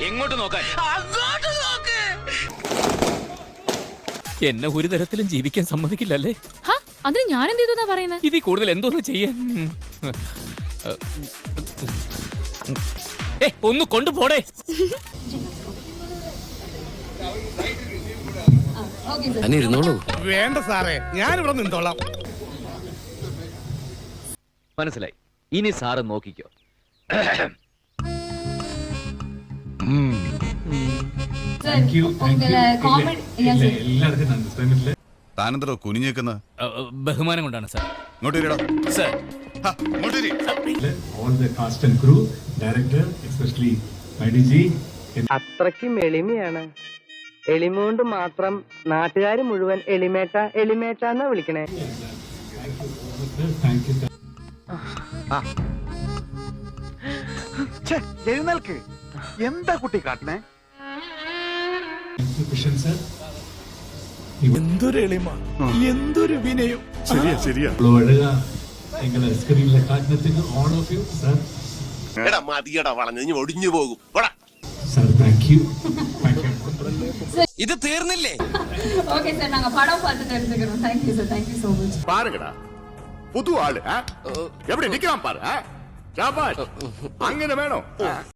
എങ്ങോട്ട് നോക്കാൻ? അങ്ങോട്ട് നോക്ക്. എന്നെ ഒരു തരത്തിലും ജീവിക്കാൻ സമ്മതിക്കില്ലല്ലേ? അതിന് ഞാൻ എന്ത് ചെയ്തു പറയുന്നത്? ഇതിൽ കൂടുതൽ എന്തോന്ന് ചെയ്യാൻ? ഒന്ന് കൊണ്ടുപോടേ. വേണ്ട സാറേ, ഞാനിവിടെ നിന്നോളാം. മനസ്സിലായി. ഇനി സാറ് നോക്കിക്കോ. താനെന്തോ കുനിഞ്ഞേക്കുന്ന? ബഹുമാനം കൊണ്ടാണ് സാർ. സാർ അത്രയ്ക്കും എളിമയാണ്. എളിമ കൊണ്ട് മാത്രം നാട്ടുകാർ മുഴുവൻ എളിമേട്ട എളിമേട്ട എന്നാ വിളിക്കണേ. എഴുന്നേൽക്ക്. എന്താ കുട്ടി കാട്ടണേ? എന്തൊരു എളിമ, എന്തൊരു വിനയം. ശരിയാ ശരിയാ. മതിയടാ വളഞ്ഞു ഒടിഞ്ഞു പോകും. ഇത് തീർന്നില്ലേ? പാരുകടാ പുതു ആള് എവിടെ നിൽക്കാൻ പാரு. അങ്ങനെ വേണോ?